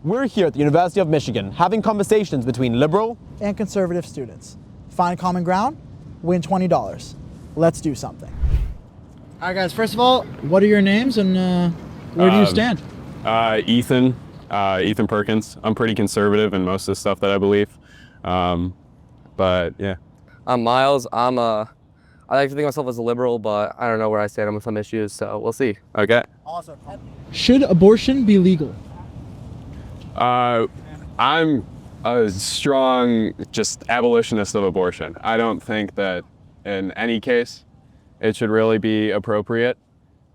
We're here at the University of Michigan having conversations between liberal and conservative students. Find common ground, win $20. Let's do something. All right, guys, first of all, what are your names and where do you stand? Ethan Perkins. I'm pretty conservative in most of the stuff that I believe. But yeah. I'm Miles. I like to think of myself as a liberal, but I don't know where I stand on some issues, so we'll see. Okay. Awesome. Should abortion be legal? I'm a strong just abolitionist of abortion. I don't think that in any case it should really be appropriate.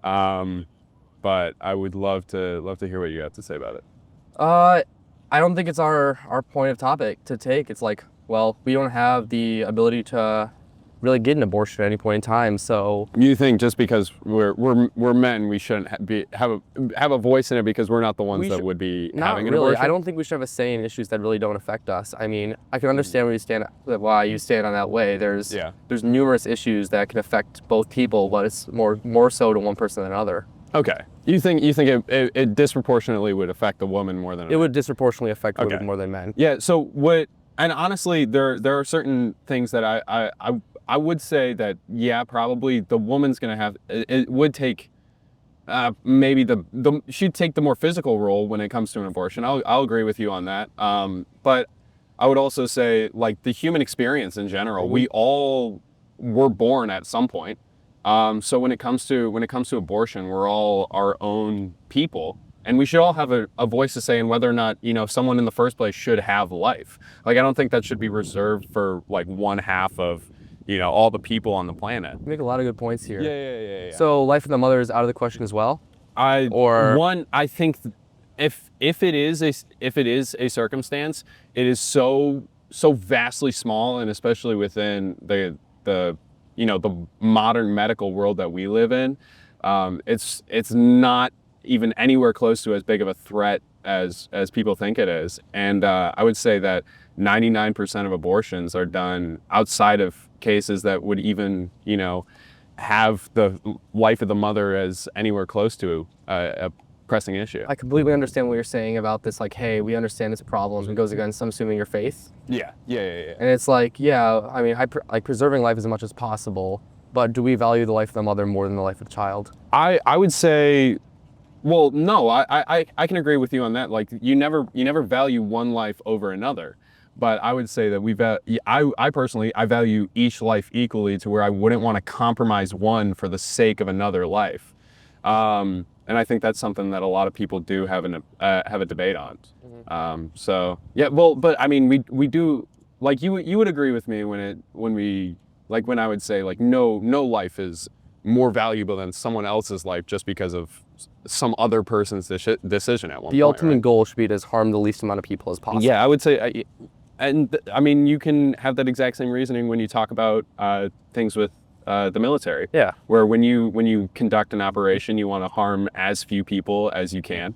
But I would love to hear what you have to say about it. I don't think it's our point of topic to take. It's like, well, we don't have the ability to really get an abortion at any point in time. So you think just because we're men, we shouldn't have a voice in it because we're not the ones that would be having an abortion? I don't think we should have a say in issues that really don't affect us. I mean, I can understand why you stand on that way. There's numerous issues that can affect both people, but it's more so to one person than another. Okay. You think it disproportionately would affect the woman more than it would disproportionately affect women more than men. Yeah. So and honestly, there are certain things that I would say that, yeah, probably the woman's gonna have, it would take, maybe she'd take the more physical role when it comes to an abortion. I'll agree with you on that. But I would also say, like, the human experience in general, we all were born at some point. So when it comes to abortion, we're all our own people. And we should all have a voice to say in whether or not, someone in the first place should have life. Like, I don't think that should be reserved for, like, one half of, all the people on the planet. You make a lot of good points here. Yeah. So life of the mother is out of the question as well? I think if it is a circumstance, it is so vastly small, and especially within the modern medical world that we live in, it's not even anywhere close to as big of a threat as people think it is. And I would say that 99% of abortions are done outside of cases that would even, have the life of the mother as anywhere close to a pressing issue. I completely understand what you're saying about this, like, hey, we understand it's a problem. It goes against, I'm assuming, your faith. Yeah. And it's like, I mean, preserving life as much as possible, but do we value the life of the mother more than the life of the child? I would say, well, no, I can agree with you on that. Like, you never value one life over another. But I would say that I personally value each life equally, to where I wouldn't want to compromise one for the sake of another life. And I think that's something that a lot of people do have a debate on. Mm-hmm. So yeah, well, but I mean, we do, like, you would agree with me when I would say, like, no life is more valuable than someone else's life just because of some other person's decision at one point. The ultimate goal should be to harm the least amount of people as possible. Yeah, I would say, I mean, you can have that exact same reasoning when you talk about things with the military. Yeah. Where when you conduct an operation, you want to harm as few people as you can,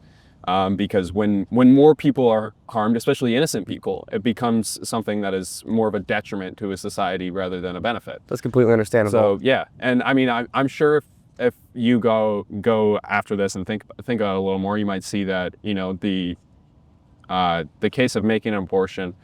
because when more people are harmed, especially innocent people, it becomes something that is more of a detriment to a society rather than a benefit. That's completely understandable. So yeah, and I mean, I'm sure if you go after this and think about it a little more, you might see that the case of making an abortion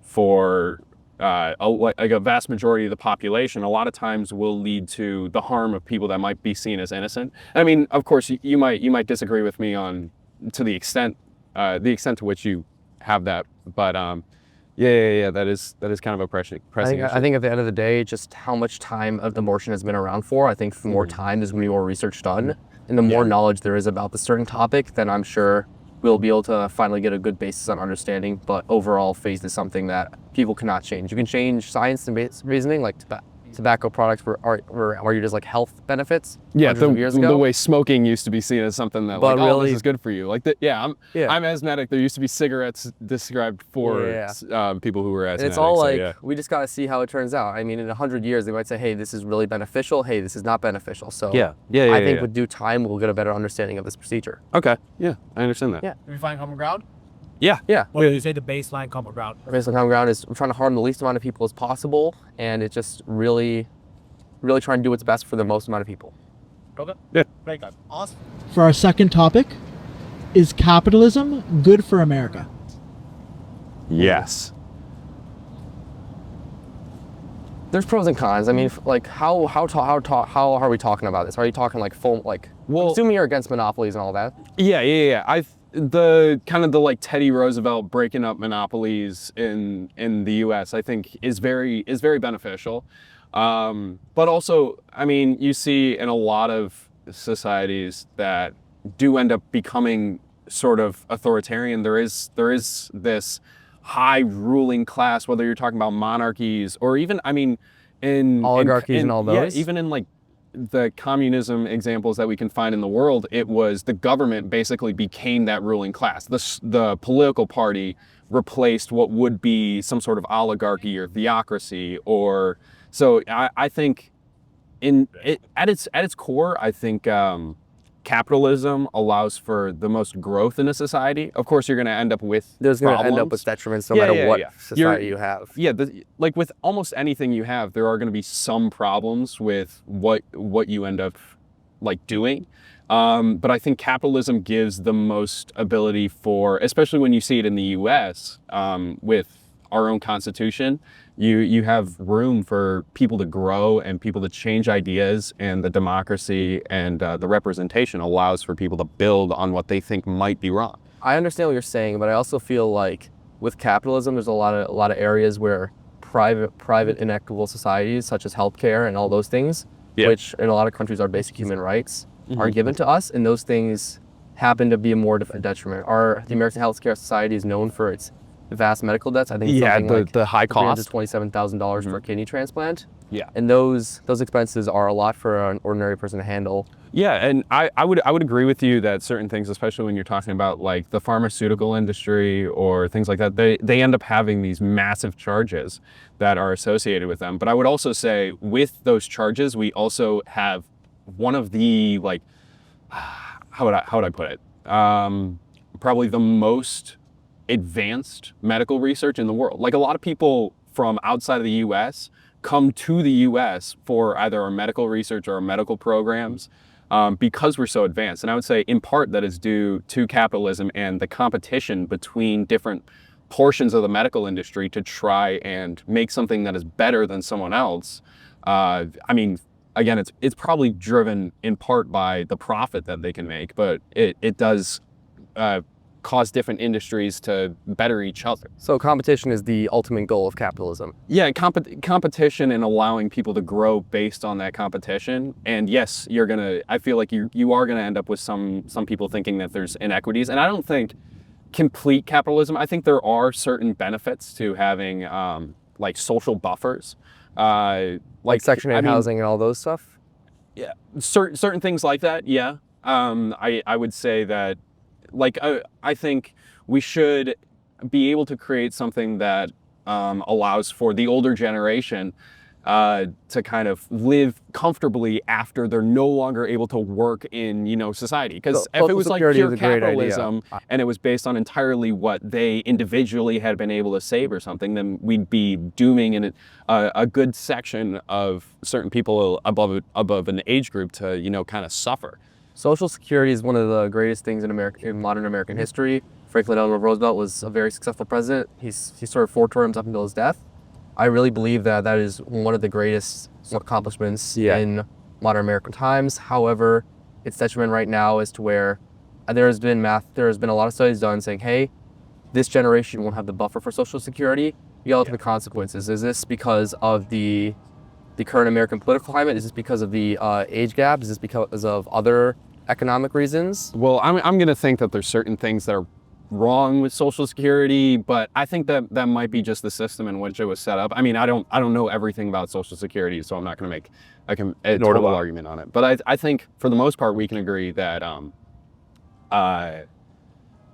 for a vast majority of the population, a lot of times will lead to the harm of people that might be seen as innocent. I mean, of course, you might disagree with me to the extent to which you have that, but yeah, that is kind of a pressing issue. I think at the end of the day, just how much time of abortion has been around for, I think the more time, there's going to be more research done, and the more knowledge there is about the certain topic, then I'm sure we'll be able to finally get a good basis on understanding. But overall, faith is something that people cannot change. You can change science and reasoning, like tobacco products were just like health benefits. Yeah, the way smoking used to be seen as something that, like, really, this is good for you. Like, I'm asthmatic. There used to be cigarettes described for people who were asthmatic. And it's all we just got to see how it turns out. I mean, in 100 years, they might say, hey, this is really beneficial. Hey, this is not beneficial. So I think with due time, we'll get a better understanding of this procedure. Okay. Yeah, I understand that. Yeah. Did we find common ground? Yeah. What would you say the baseline common ground? The baseline common ground is we're trying to harm the least amount of people as possible, and it's just really trying to do what's best for the most amount of people. Okay. Yeah. Great, guys. Awesome. For our second topic, Is capitalism good for America? Yes. There's pros and cons. I mean, like how are we talking about this? Are you talking like full like? Well, I'm assuming you're against monopolies and all that. Yeah. The kind of the like Teddy Roosevelt breaking up monopolies in the U.S. I think is very beneficial. But also, I mean, you see in a lot of societies that do end up becoming sort of authoritarian. There is this high ruling class, whether you're talking about monarchies or even, I mean, in Oligarchies and all those. Yeah, even in like the communism examples that we can find in the world, it was the government basically became that ruling class. The political party replaced what would be some sort of oligarchy or theocracy. Or so I think at its core, I think capitalism allows for the most growth in a society. Of course, you're going to end up with There's going to end up with detriments no matter what society you have. Yeah, like with almost anything you have, there are going to be some problems with what you end up like doing. But I think capitalism gives the most ability for, especially when you see it in the U.S. With our own constitution, you have room for people to grow and people to change ideas, and the democracy and the representation allows for people to build on what they think might be wrong. I understand what you're saying, but I also feel like with capitalism, there's a lot of areas where private inequitable societies, such as healthcare and all those things, which in a lot of countries are basic human rights, are given to us, and those things happen to be a more detriment. The American Healthcare Society is known for its vast medical debts. I think something like the high cost, $327,000 for a kidney transplant. Yeah, and those expenses are a lot for an ordinary person to handle. Yeah, and I would agree with you that certain things, especially when you're talking about like the pharmaceutical industry or things like that, they end up having these massive charges that are associated with them. But I would also say with those charges, we also have one of the like, how would I put it? Probably the most advanced medical research in the world. Like a lot of people from outside of the U.S. come to the U.S. for either our medical research or our medical programs because we're so advanced. And I would say in part that is due to capitalism and the competition between different portions of the medical industry to try and make something that is better than someone else. I mean, again, it's probably driven in part by the profit that they can make, but it does cause different industries to better each other. So competition is the ultimate goal of capitalism. Yeah, competition and allowing people to grow based on that competition. And yes, I feel like you are gonna end up with some people thinking that there's inequities. And I don't think complete capitalism, I think there are certain benefits to having like social buffers. Like Section 8 housing and all those stuff? Yeah, certain things like that, yeah. I would say that like I think we should be able to create something that allows for the older generation to kind of live comfortably after they're no longer able to work in society. Because if it was like pure capitalism and it was based on entirely what they individually had been able to save or something, then we'd be dooming a good section of certain people above an age group to kind of suffer. Social Security is one of the greatest things in modern American history. Franklin Delano Roosevelt was a very successful president. He served 4 terms up until his death. I really believe that is one of the greatest accomplishments in modern American times. However, its detriment right now is to where there has been a lot of studies done saying, hey, this generation won't have the buffer for Social Security. You gotta look at the consequences. Is this because of the current American political climate? Is this because of the age gap? Is this because of other economic reasons? Well, I'm going to think that there's certain things that are wrong with Social Security, but I think that might be just the system in which it was set up. I mean, I don't know everything about Social Security, so I'm not going to make a total argument on it. But I think for the most part we can agree that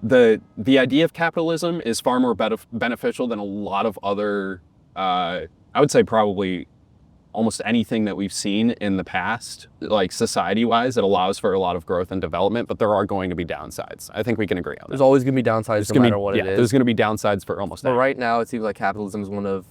the idea of capitalism is far more beneficial than a lot of other I would say probably almost anything that we've seen in the past, like society-wise. It allows for a lot of growth and development, but there are going to be downsides. I think we can agree on that. There's always going to be downsides no matter what it is. There's going to be downsides for almost everything. But right now, it seems like capitalism is one of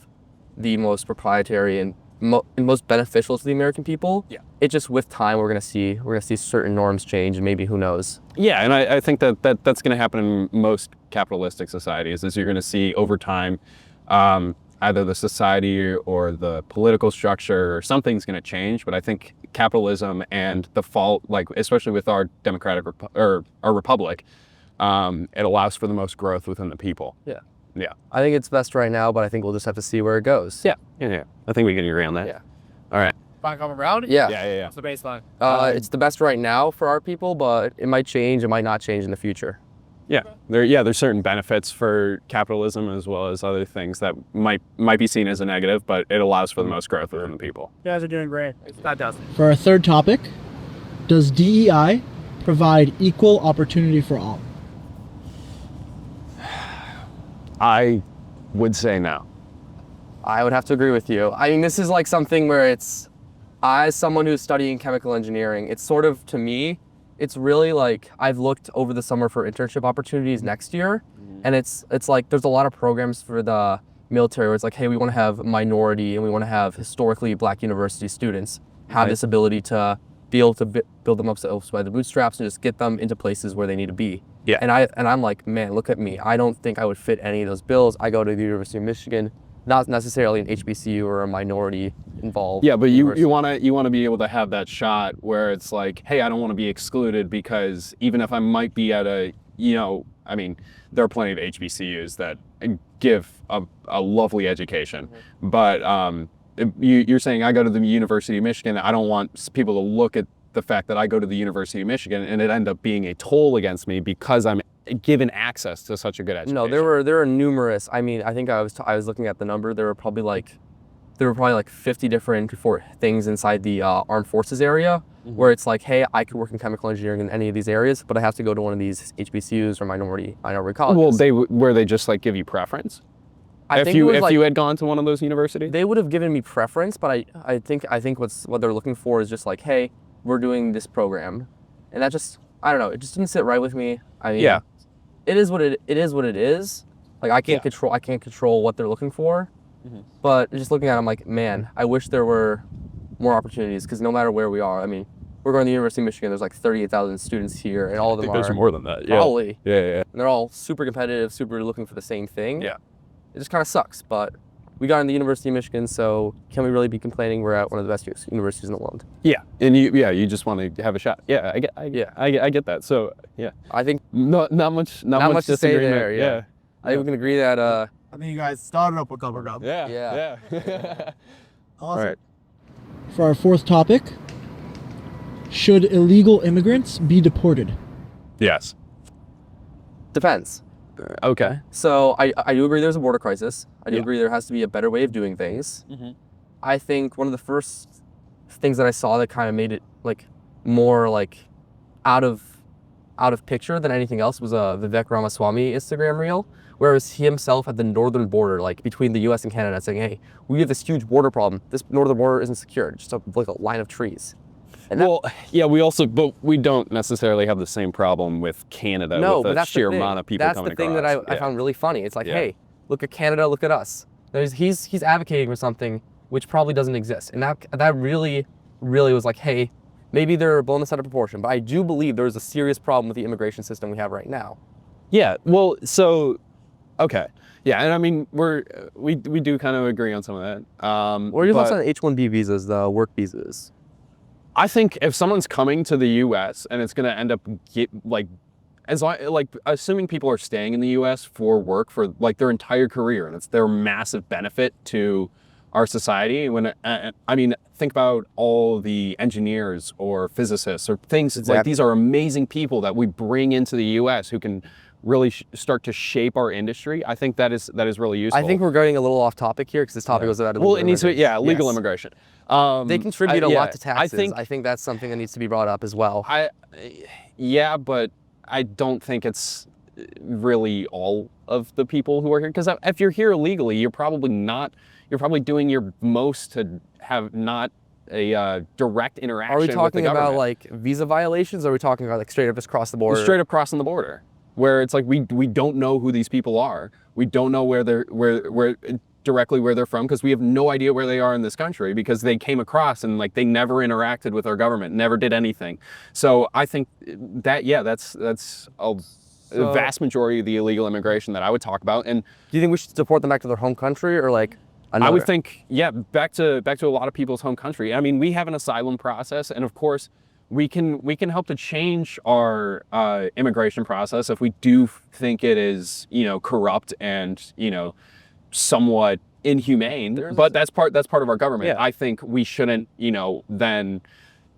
the most proprietary and most beneficial to the American people. Yeah. It just with time we're gonna see certain norms change, and maybe who knows. Yeah, and I think that's going to happen in most capitalistic societies. Is you're going to see over time, either the society or the political structure or something's going to change. But I think capitalism and the fall, like especially with our or our republic, it allows for the most growth within the people. Yeah. Yeah. I think it's best right now, but I think we'll just have to see where it goes. Yeah. Yeah. I think we can agree on that. Yeah. All right. Find common ground? Yeah. What's the baseline? It's the best right now for our people, but it might change. It might not change in the future. Yeah. There's certain benefits for capitalism as well as other things that might be seen as a negative, but it allows for the most growth within the people. You guys are doing great. It's fantastic. For our third topic, does DEI provide equal opportunity for all? I would say no. I would have to agree with you. I mean, this is like something where it's, as someone who's studying chemical engineering, it's sort of, to me, it's really like, I've looked over the summer for internship opportunities next year, and it's like, there's a lot of programs for the military where it's like, hey, we want to have minority and we want to have historically Black university students have this ability to be able to build them up by the bootstraps and just get them into places where they need to be. Yeah. And I'm like, man, look at me. I don't think I would fit any of those bills. I go to the University of Michigan, not necessarily an HBCU or a minority involved. Yeah, but you want to be able to have that shot where it's like, hey, I don't want to be excluded because even if I might be at a, I mean, there are plenty of HBCUs that give a lovely education, but you're saying I go to the University of Michigan. I don't want people to look at the fact that I go to the University of Michigan and it end up being a toll against me because I'm given access to such a good education. No, there are numerous. I mean, I think I was looking at the number. There were probably like 50 different things inside the armed forces area where it's like, hey, I could work in chemical engineering in any of these areas, but I have to go to one of these HBCUs or minority colleges. Well, where they just like give you preference. If you had gone to one of those universities, they would have given me preference, but I think what they're looking for is just like, hey, we're doing this program, and that just, I don't know, it just didn't sit right with me. I mean, yeah, it is what it is. Like I can't control what they're looking for, but just looking at it, I'm like, man, I wish there were more opportunities, because no matter where we are, I mean, we're going to the University of Michigan. There's like 38,000 students here, and all of them there's more than that. Probably. Yeah. And they're all super competitive, super looking for the same thing. Yeah. It just kind of sucks, but we got in the University of Michigan, so can we really be complaining? We're at one of the best universities in the world. Yeah, and you just want to have a shot. Yeah, I get that. So yeah, I think not much to say disagreement. there. Yeah. I think we can agree that. I think you guys started up with cover ground. Yeah. Awesome. All right. For our fourth topic, should illegal immigrants be deported? Yes. Depends. Okay. So I do agree there's a border crisis. I do agree there has to be a better way of doing things. I think one of the first things that I saw that kind of made it like more like out of picture than anything else was a Vivek Ramaswamy Instagram reel, where it was he himself at the northern border, like between the U.S. and Canada, saying, hey, we have this huge border problem. This northern border isn't secure, just like a line of trees. And but we don't necessarily have the same problem with Canada. No, with but the that's sheer the thing. amount of people that's coming the thing across. that I found really funny. It's like, hey, look at Canada, look at us. He's advocating for something which probably doesn't exist, and that really was like, hey, maybe they're blowing this out of proportion. But I do believe there is a serious problem with the immigration system we have right now. Yeah. Well, so okay. Yeah, and I mean we do kind of agree on some of that. What are your thoughts on H-1B visas, the work visas? I think if someone's coming to the U.S. and it's going to end up assuming people are staying in the U.S. for work for like their entire career, and it's their massive benefit to our society. When I mean, think about all the engineers or physicists or things. It's like these are amazing people that we bring into the U.S. who can really start to shape our industry. I think that is really useful. I think we're going a little off topic here because this topic was about illegal it needs to legal immigration. They contribute a lot to taxes. I think that's something that needs to be brought up as well. But I don't think it's really all of the people who are here, because if you're here illegally, you're probably doing your most to have not a direct interaction. Are we talking talking with the about government. like visa violations, or are we talking about like straight up just across the border? Straight up crossing the border, where it's like we don't know who these people are. We don't know where directly where they're from because we have no idea where they are in this country because they came across and like they never interacted with our government, never did anything. So I think that, yeah, that's a vast majority of the illegal immigration that I would talk about. And Do you think we should deport them back to their home country or like another? I would think, yeah, back to a lot of people's home country. I mean, we have an asylum process, and of course, we can help to change our immigration process if we do think it is, corrupt and, somewhat inhumane. But that's part of our government. Yeah. I think we shouldn't, then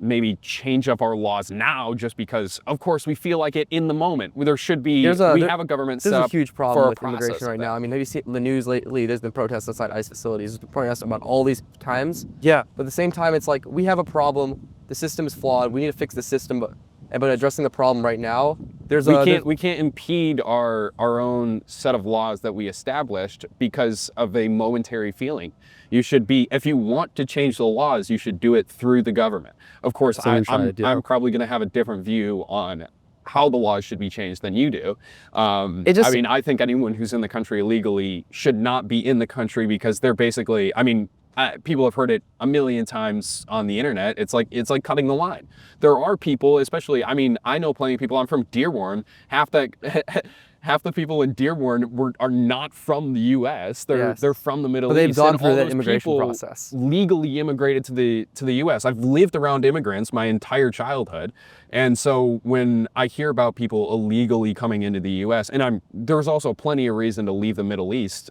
maybe change up our laws now just because, of course, we feel like it in the moment. There should be, we have a government set There's a up huge problem for with a process immigration right of now. that. I mean, have you seen the news lately? There's been protests outside ICE facilities. There's been protests about all these times. Yeah. But at the same time, it's like we have a problem. The system is flawed. We need to fix the system. But addressing the problem right now, we can't impede our own set of laws that we established because of a momentary feeling. You should be, if you want to change the laws, you should do it through the government. Of course, I'm probably going to have a different view on how the laws should be changed than you do. I think anyone who's in the country illegally should not be in the country because they're basically, people have heard it a million times on the internet. It's like cutting the line. There are people, especially, I know plenty of people. I'm from Dearborn. Half the people in Dearborn are not from the U.S. They're from the Middle East. But they've gone and through all that those immigration people process. Legally immigrated to the U.S. I've lived around immigrants my entire childhood, and so when I hear about people illegally coming into the U.S., and there's also plenty of reason to leave the Middle East,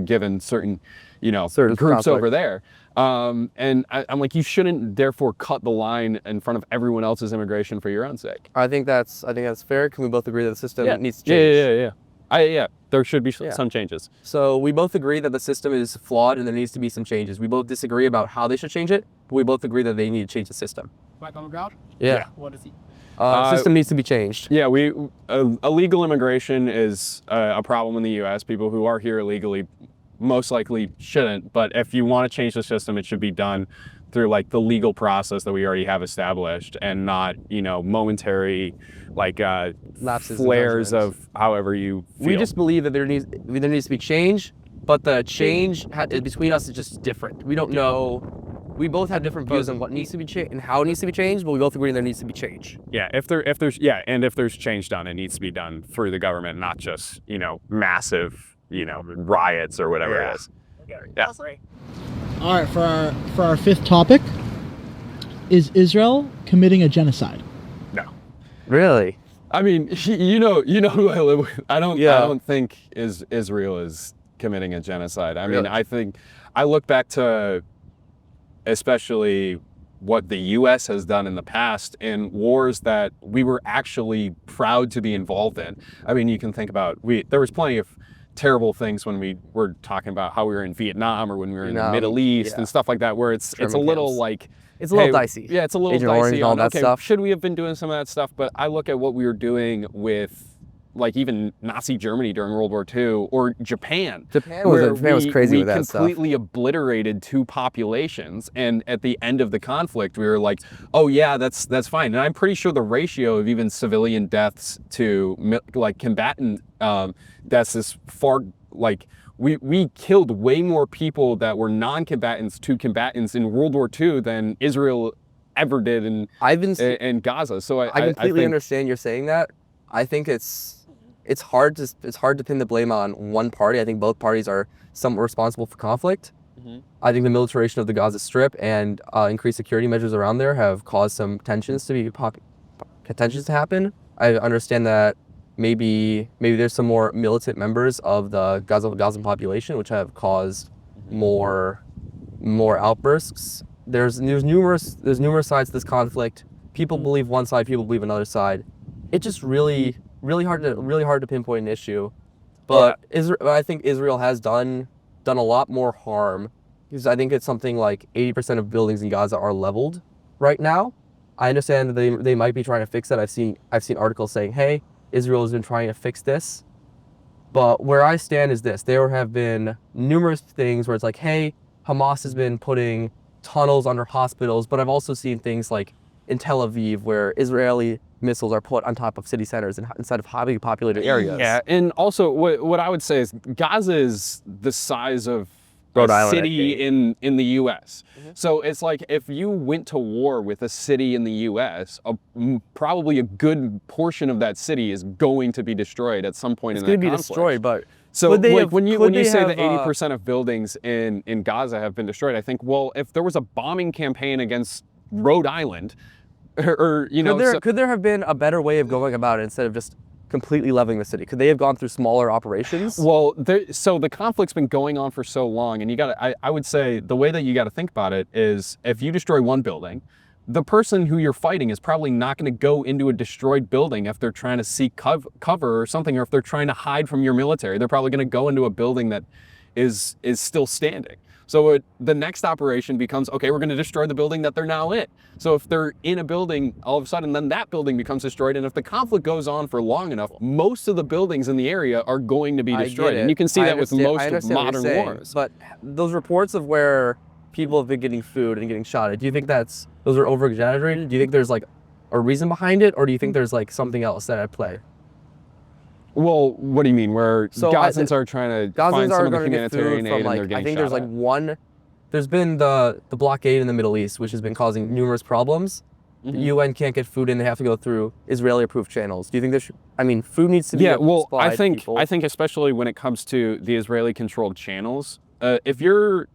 given certain groups conflict over there. And I'm like, you shouldn't therefore cut the line in front of everyone else's immigration for your own sake. I think that's fair. Can we both agree that the system needs to change? Yeah. There should be some changes. So we both agree that the system is flawed and there needs to be some changes. We both disagree about how they should change it, but we both agree that they need to change the system. Back on the ground? Yeah. What is he? System needs to be changed. Yeah, illegal immigration is a problem in the U.S. People who are here illegally most likely shouldn't, but if you want to change the system, it should be done through like the legal process that we already have established and not, momentary Lapses flares of however you feel. We just believe that there needs to be change, but the change between us is just different. We don't know. We both have different views on what needs to be changed and how it needs to be changed, but we both agree there needs to be change. Yeah, if there's change done, it needs to be done through the government, not just, massive, riots or whatever it is. Yeah. All right, for our fifth topic, is Israel committing a genocide? No. Really? I mean, you know who I live with. I don't think Israel is committing a genocide. I mean, I think I look back to especially what the U.S. has done in the past in wars that we were actually proud to be involved in. I mean, you can think about there was plenty of terrible things when we were talking about how we were in Vietnam or when we were in the Middle East and stuff like that, where it's a little like, it's a little dicey. Yeah, it's a little Agent dicey. Orange and all that stuff. Should we have been doing some of that stuff? But I look at what we were doing with like even Nazi Germany during World War II or Japan. Japan was crazy with that stuff. We completely obliterated two populations, and at the end of the conflict, we were like, "Oh yeah, that's fine." And I'm pretty sure the ratio of even civilian deaths to like combatant deaths is far like. We killed way more people that were non-combatants to combatants in World War II than Israel ever did in Gaza. So I completely understand you're saying that. I think it's hard to pin the blame on one party. I think both parties are somewhat responsible for conflict. Mm-hmm. I think the militarization of the Gaza Strip and increased security measures around there have caused some tensions to happen. I understand that maybe there's some more militant members of the Gazan population which have caused more outbursts. There's numerous sides to this conflict. People believe one side, people believe another side. It's just really hard to pinpoint an issue. But I think Israel has done a lot more harm, because I think it's something like 80% of buildings in Gaza are leveled right now. I understand that they might be trying to fix that. I've seen articles saying, hey, Israel has been trying to fix this. But where I stand is this: there have been numerous things where it's like, hey, Hamas has been putting tunnels under hospitals, but I've also seen things like in Tel Aviv, where Israeli missiles are put on top of city centers inside of highly populated areas. Yeah, and also what I would say is Gaza is the size of Rhode a Island, I city think. in the U.S. So it's like if you went to war with a city in the U.S., probably a good portion of that city is going to be destroyed at some point It's in that going to be conflict. destroyed, but So could they like have- when you could say they that have, 80% of buildings in Gaza have been destroyed, I think, well, if there was a bombing campaign against Rhode Island, or you know, could there have been a better way of going about it instead of just completely leveling the city? Could they have gone through smaller operations? well, so the conflict's been going on for so long, and I would say the way that you got to think about it is if you destroy one building, the person who you're fighting is probably not going to go into a destroyed building if they're trying to seek cover or something, or if they're trying to hide from your military. They're probably going to go into a building that is still standing. So the next operation becomes, okay, we're going to destroy the building that they're now in. So if they're in a building, all of a sudden, then that building becomes destroyed. And if the conflict goes on for long enough, most of the buildings in the area are going to be destroyed. And you can see that with most of modern wars. But those reports of where people have been getting food and getting shot, do you think those are over exaggerated? Do you think there's like a reason behind it, or do you think there's like something else that at play? Well, what do you mean? Where Gazans are trying to find some of the humanitarian aid and they're getting I think shot there's like at? there's been the blockade in the Middle East, which has been causing numerous problems. The UN can't get food in; they have to go through Israeli-approved channels. Do you think food needs to be I supplied think people? I think especially when it comes to the Israeli-controlled channels, if you're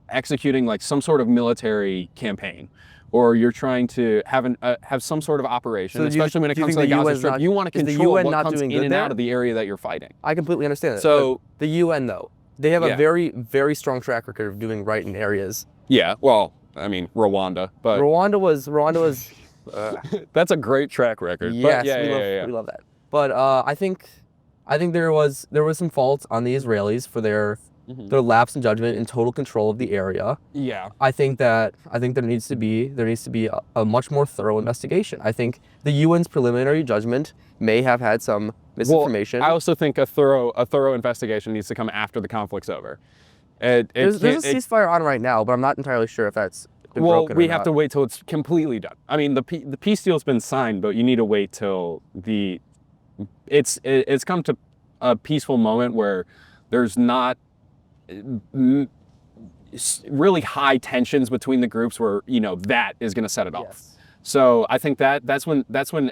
executing like some sort of military campaign, or you're trying to have some sort of operation, So especially when it do you comes to the think the Gaza UN's Strip, not- you want to is the control UN what not comes doing in good and there? out of the area that you're fighting. I completely understand that. So- but the UN though, they have Yeah. a very, very strong track record of doing right in areas. Yeah, well, I mean Rwanda, but Rwanda was that's a great track record. yes, But we love that. But I think there was some fault on the Israelis for their lapse in judgment and total control of the area. yeah. I think there needs to be a much more thorough investigation. I think the UN's preliminary judgment may have had some misinformation. Well, I also think a thorough investigation needs to come after the conflict's over. There's a ceasefire on right now, but I'm not entirely sure if that's been broken or we have not. to wait till it's completely done. I mean, the peace deal's been signed, but you need to wait till it's come to a peaceful moment where there's not really high tensions between the groups where that is going to set it off. Yes. So I think that's when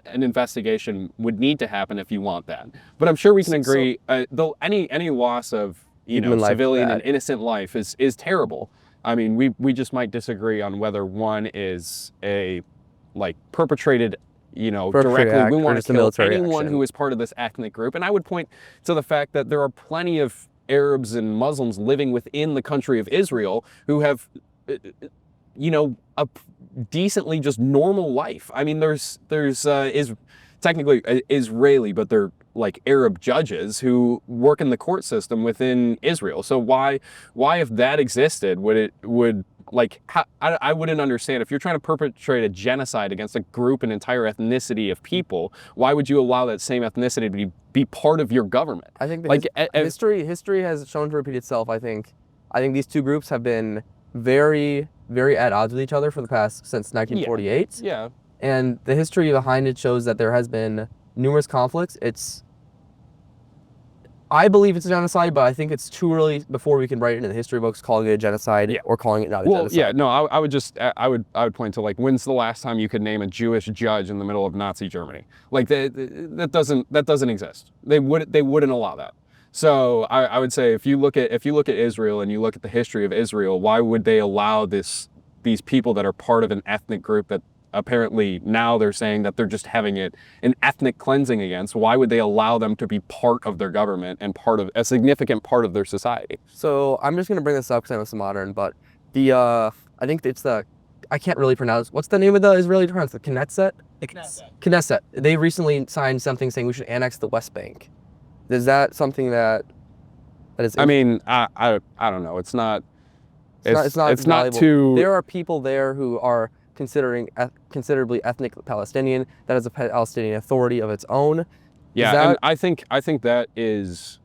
an investigation would need to happen if you want that. But I'm sure we can agree. Though any loss of Human life is civilian bad. and innocent life is terrible. I mean, we just might disagree on whether one is a perpetrated directly. act We or want just to a kill military anyone action. who is part of this ethnic group. And I would point to the fact that there are plenty of Arabs and Muslims living within the country of Israel who have a decently just normal life. I mean, there's technically Israeli, but they're like Arab judges who work in the court system within Israel. So why if that existed, I wouldn't understand if you're trying to perpetrate a genocide against a group, an entire ethnicity of people, why would you allow that same ethnicity to be part of your government? I think history has shown to repeat itself. I think these two groups have been very, very at odds with each other since 1948. Yeah. And the history behind it shows that there has been numerous conflicts. I believe it's a genocide, but I think it's too early before we can write it in the history books calling it a genocide or calling it not a genocide. Yeah, no, I would point to when's the last time you could name a Jewish judge in the middle of Nazi Germany? That doesn't exist. They wouldn't allow that. So I would say if you look at Israel and you look at the history of Israel, why would they allow these people that are part of an ethnic group that apparently now they're saying that they're just having an ethnic cleansing against? Why would they allow them to be part of their government and part of a significant part of their society? So I'm just going to bring this up because I know it's modern, but I think it's I can't really pronounce, what's the name of the Israeli defense? The Knesset? Knesset. They recently signed something saying we should annex the West Bank. Is that something that is... I mean, I don't know. It's not valuable. too... There are people there who are considerably ethnic Palestinian, that has a Palestinian authority of its own. Yeah, and I think that's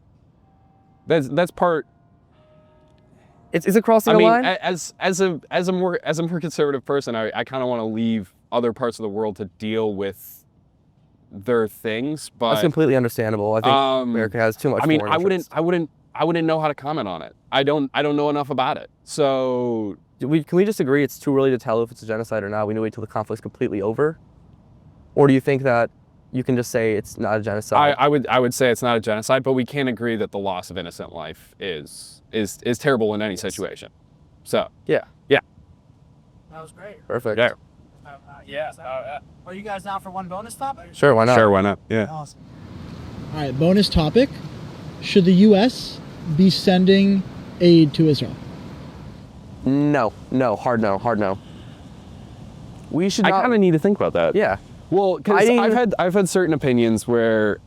part. Is it crossing a line? As a more conservative person, I kind of want to leave other parts of the world to deal with their things. But That's completely understandable. I think America has too much. I mean, foreign interests. I wouldn't know how to comment on it. I don't know enough about it. So Can we just agree it's too early to tell if it's a genocide or not? We need to wait till the conflict's completely over, or do you think that you can just say it's not a genocide? I would say it's not a genocide, but we can't agree that the loss of innocent life is terrible in any situation. So yeah. That was great. Perfect. Yeah. Are you guys down for one bonus topic? Sure. Why not? Sure. Why not? Yeah. Awesome. All right, bonus topic. Should the U.S. be sending aid to Israel? No. Hard no. We should I not. kind of need to think about that. Yeah. Well, I because didn't I've had certain opinions where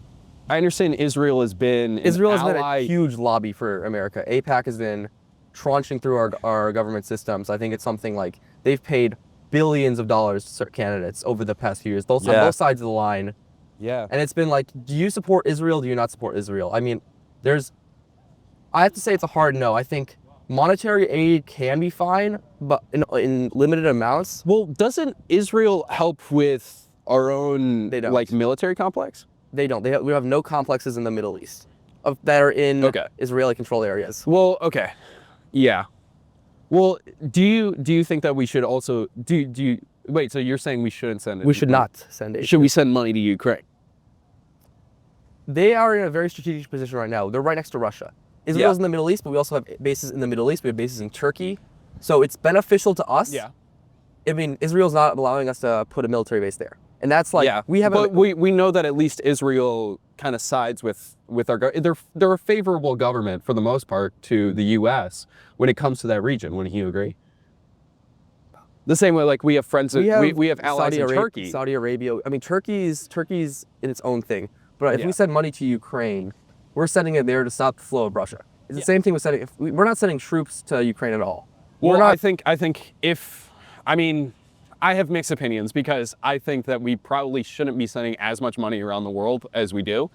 I understand Israel has been Israel has been a huge lobby for America. AIPAC has been tranching through our government systems. I think it's something like they've paid billions of dollars to certain candidates over the past few years, on both sides of the line. Yeah. And it's been like, do you support Israel? Do you not support Israel? I mean, I have to say it's a hard no. I think monetary aid can be fine, but in limited amounts. Well, doesn't Israel help with our own They don't. like military complex? They don't. We have no complexes in the Middle East that are in Israeli controlled areas. Well, okay. Yeah. Well, do you think that we should also do you wait, so you're saying we shouldn't send it? We should not send aid. Should we send money to Ukraine? They are in a very strategic position right now. They're right next to Russia. Israel's in the Middle East, but we also have bases in the Middle East. We have bases in Turkey. So it's beneficial to us. Yeah. I mean, Israel's not allowing us to put a military base there. And that's like, but we know that at least Israel kind of sides with our they're a favorable government for the most part to the U.S. when it comes to that region. Wouldn't you agree? The same way, like we have friends, we have allies in Turkey. Saudi Arabia. I mean, Turkey's in its own thing. But if we send money to Ukraine, we're sending it there to stop the flow of Russia. It's the same thing with sending. We're not sending troops to Ukraine at all. Well, I think I have mixed opinions because I think that we probably shouldn't be sending as much money around the world as we do.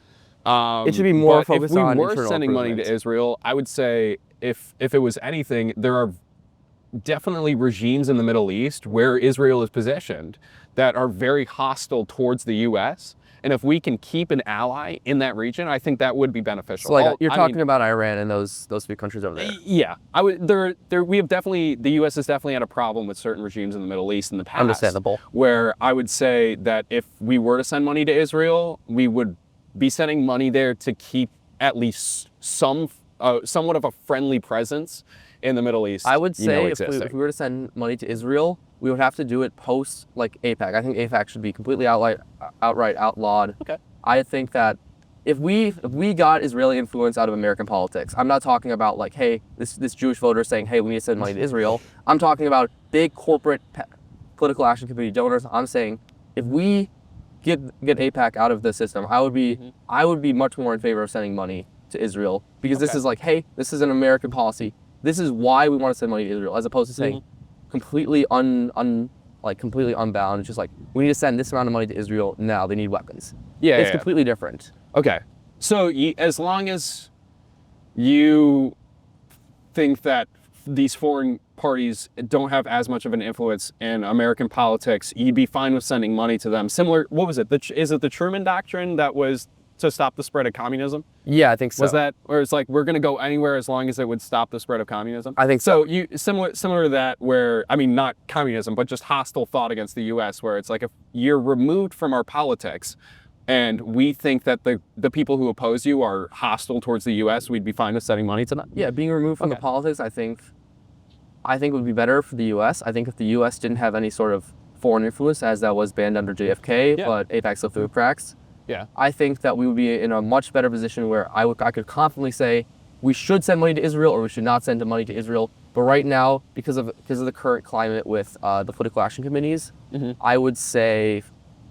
It should be more focused on internal If we were sending money to Israel, I would say if it was anything, there are definitely regimes in the Middle East where Israel is positioned that are very hostile towards the U.S. And if we can keep an ally in that region, I think that would be beneficial. So like you're talking about Iran and those few countries over there. Yeah, we have definitely, the U.S. has definitely had a problem with certain regimes in the Middle East in the past. Understandable. Where I would say that if we were to send money to Israel, we would be sending money there to keep at least somewhat of a friendly presence in the Middle East. I would say if we were to send money to Israel, we would have to do it post like AIPAC. I think AIPAC should be completely outright outlawed. Okay. I think that if we got Israeli influence out of American politics, I'm not talking about like, hey, this Jewish voter saying, hey, we need to send money to Israel. I'm talking about big corporate political action committee donors. I'm saying if we get AIPAC out of the system, I would be much more in favor of sending money to Israel because this is like, hey, this is an American policy. This is why we want to send money to Israel, as opposed to saying completely completely unbound. It's just like, we need to send this amount of money to Israel now. They need weapons. It's completely different. Okay. So as long as you think that these foreign parties don't have as much of an influence in American politics, you'd be fine with sending money to them. Similar, what was it? Is it the Truman Doctrine that was to stop the spread of communism? Yeah, I think so. Was that, or it's like, we're going to go anywhere as long as it would stop the spread of communism? I think so. You similar to that, where, I mean, not communism, but just hostile thought against the U.S., where it's like, if you're removed from our politics and we think that the people who oppose you are hostile towards the U.S., we'd be fine with sending money to them? Yeah, being removed from the politics, I think would be better for the U.S. I think if the U.S. didn't have any sort of foreign influence, as that was banned under JFK, but AIPAC still through cracks, I think that we would be in a much better position where I could confidently say we should send money to Israel or we should not send money to Israel. But right now, because of the current climate with the political action committees, I would say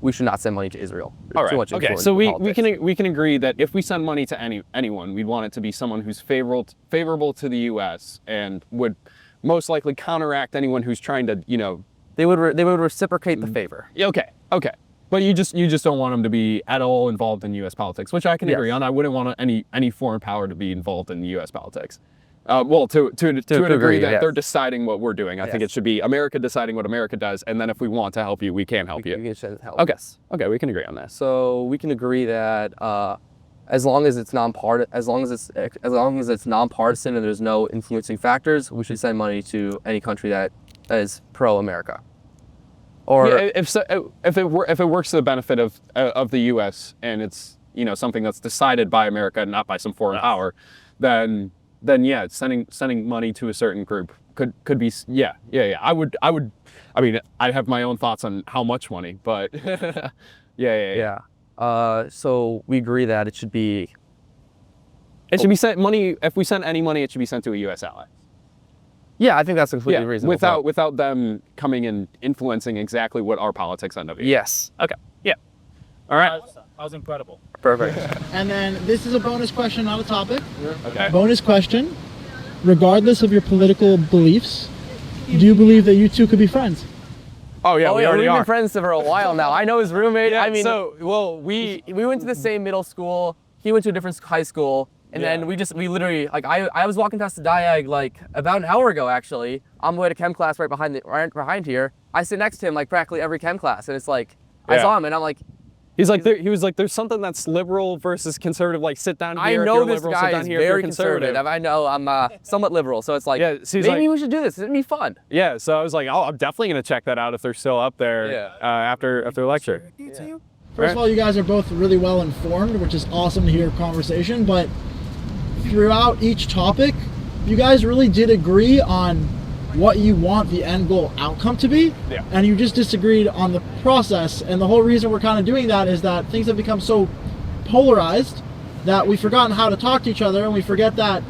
we should not send money to Israel. All right. Okay. So we can agree that if we send money to anyone, we'd want it to be someone who's favorable to the U.S. and would most likely counteract anyone who's trying to, they would reciprocate the favor. Okay. But you just don't want them to be at all involved in U.S. politics, which I can agree on. I wouldn't want any foreign power to be involved in U.S. politics. Well, to a degree that yes. they're deciding what we're doing. I think it should be America deciding what America does, and then if we want to help you, we can help you. We can send help. Okay. Okay, we can agree on that. So we can agree that as long as it's nonpartisan and there's no influencing factors, we should send money to any country that is pro-America. Or Yeah, if it works to the benefit of the U.S. and it's something that's decided by America and not by some foreign power, then yeah, sending money to a certain group could be yeah. I mean, I have my own thoughts on how much money, but yeah. So we agree that it should be. It should be sent money. If we send any money, it should be sent to a U.S. ally. Yeah, I think that's completely reasonable. Without them coming and influencing exactly what our politics end up being. Yes. Okay. Yeah. All right. That was incredible. Perfect. And then this is a bonus question, not a topic. Okay. Bonus question. Regardless of your political beliefs, do you believe that you two could be friends? Oh yeah, we already we've are. been friends for a while now. I know his roommate. Yeah, I mean, we we went to the same middle school. He went to a different high school, and then we literally like I was walking past the diag like about an hour ago actually on my way to chem class right behind here. I sit next to him like practically every chem class, and it's like I saw him and I'm like. He was like, there's something that's liberal versus conservative. Like, sit down here. I if know you're this liberal, sit guy down is here if you're very conservative. I know I'm somewhat liberal, so it's like so he's maybe like- we should do this. It'd be fun. Yeah, so I was like, I'm definitely gonna check that out if they're still up there after lecture. First of all, you guys are both really well informed, which is awesome to hear conversation, but throughout each topic, you guys really did agree on what you want the end goal outcome to be, and you just disagreed on the process. And the whole reason we're kind of doing that is that things have become so polarized that we've forgotten how to talk to each other, and we forget that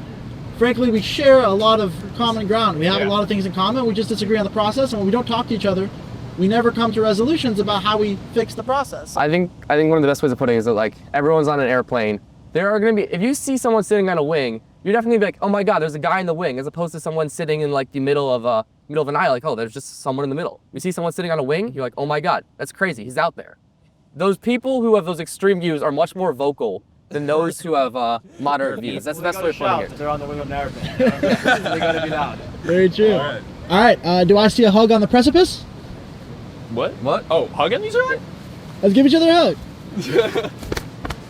frankly we share a lot of common ground. We have a lot of things in common. We just disagree on the process, and when we don't talk to each other, we never come to resolutions about how we fix the process. I think one of the best ways of putting it is that like everyone's on an airplane. There are going to be, if you see someone sitting on a wing, you're definitely be like, oh my God, there's a guy in the wing, as opposed to someone sitting in like the middle of an aisle, like, oh, there's just someone in the middle. You see someone sitting on a wing, you're like, oh my God, that's crazy, he's out there. Those people who have those extreme views are much more vocal than those who have moderate views. That's the best way of putting it. They're on the wing of an airplane. They gotta be loud. Very true. All right, do I see a hug on the precipice? What? Oh, hugging each other? Let's give each other a hug.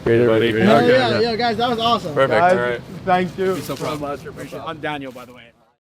Great, buddy. Hell yeah, guys, that was awesome. Perfect. Guys, All right. Thank you so much. I'm Daniel, by the way.